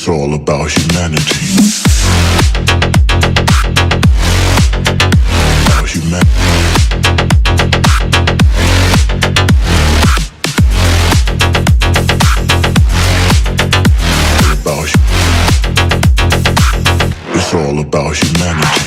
It's all about humanity. About humanity. It's all about humanity.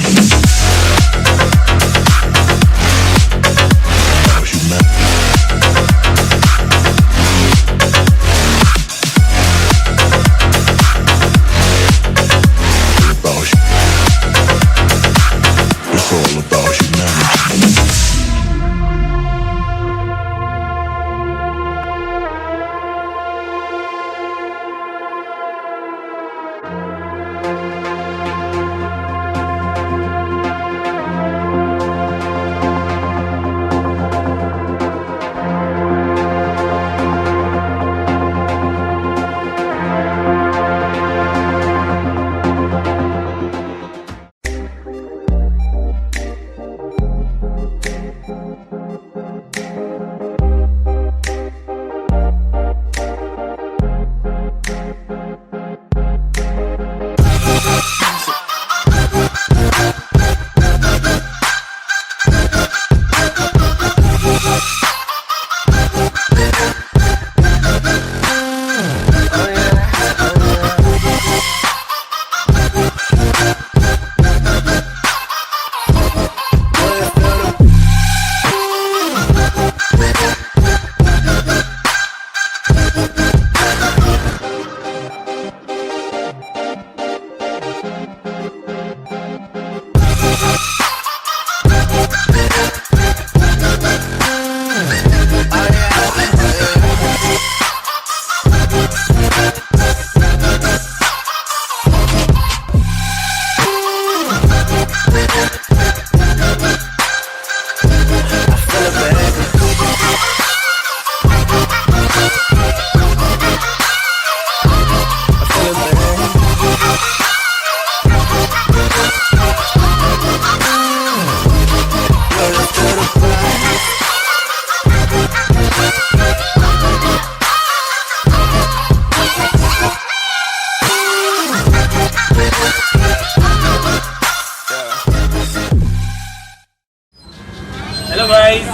Hello guys,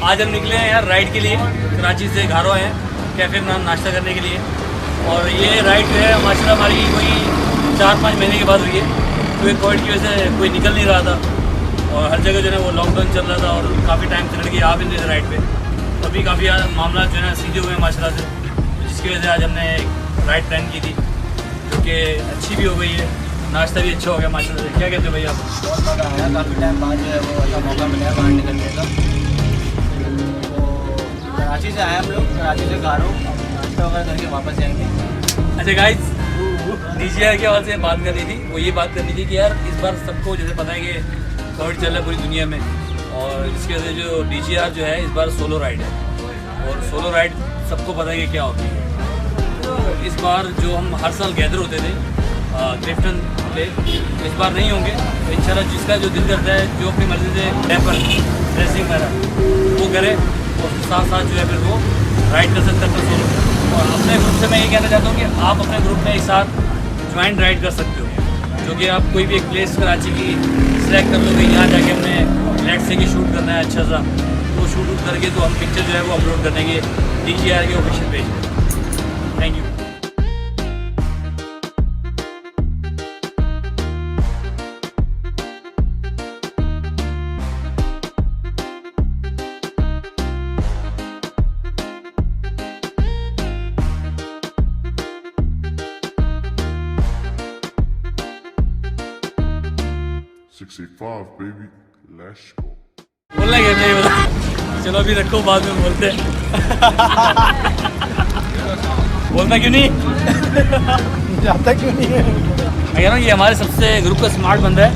आज हम निकले हैं यार राइड के लिए। कराची से घारो हैं कैफे-इमरान नाश्ता करने के लिए। और ये राइड जो है माशाल्लाह हमारी कोई 4-5 महीने के बाद हुई है, क्योंकि कोविड की वजह से कोई निकल नहीं रहा था और हर जगह जो है वो लॉकडाउन चल रहा था और काफ़ी टाइम से लड़के आ भी नहीं थे राइड पे। तो अभी काफ़ी मामला जो है ना सीधे हुए हैं माशाल्लाह से, जिसकी वजह से आज हमने एक राइड प्लान की थी जो कि अच्छी भी हो गई है, नाश्ता भी अच्छा हो गया माशाल्लाह से। क्या कहते हो भाई आप? बहुत मज़ा आया, काफ़ी टाइम बाद जो है वो अच्छा मौका मिला है बाहर निकलने का। तो कराची से आए हम लोग, कराची से घारो नाश्ता वगैरह करके वापस जाएंगे। अच्छा गाइस, डीजीआर के हवाले से बात करनी थी। वो ये बात करनी थी कि यार इस बार सबको जैसे पता है कि कोविड चल रहा है पूरी दुनिया में, और इसकी वजह से जो डीजीआर जो है इस बार सोलो राइड है। और सोलो राइड सबको पता है कि क्या होती है। तो इस बार जो हम हर साल गैदर होते थे क्रिफ्टन पे, इस बार नहीं होंगे। तो इंशाल्लाह जिसका जो दिल करता है, जो अपनी मर्जी से रैपर ड्रेसिंग वगैरह वो करे, और साथ साथ जो है फिर वो राइड कर सकता है सोलो। और अपने ग्रुप से मैं ये कहना चाहता हूँ कि आप अपने ग्रुप में एक साथ ज्वाइंट राइड कर सकते हो, जो कि आप कोई भी एक प्लेस कराची की सिलेक्ट कर लो कि यहाँ जाके हमने लेट से कि शूट करना है अच्छा सा, तो शूट करके तो हम पिक्चर जो है वो अपलोड कर देंगे डीजीआर के ऑफिशियल पेज पर। Thank you. baby, let's go. बोलना क्या नहीं बता, चलो अभी रखो, बाद में बोलते हैं। बोलना क्यों नहीं जाता क्यों नहीं है? मैं कह रहा हूँ ये हमारे सबसे ग्रुप का स्मार्ट बंदा है,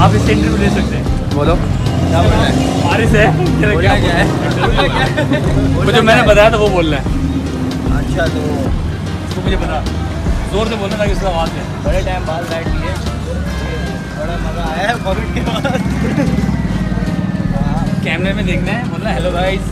आप इससे इंटरव्यू ले सकते हैं। बोलो क्या बोलना है? बारिश है बोलना क्या है? वो जो मैंने बताया था वो बोलना है। अच्छा, तो उसको मुझे पता, जोर से बोलना ताकि उसका आवाज़ है। बड़े टाइम बाद राइड की है, बड़ा मज़ा आया है कोविड के बाद। कैमरे में देखना है, बोलना हेलो गाइस।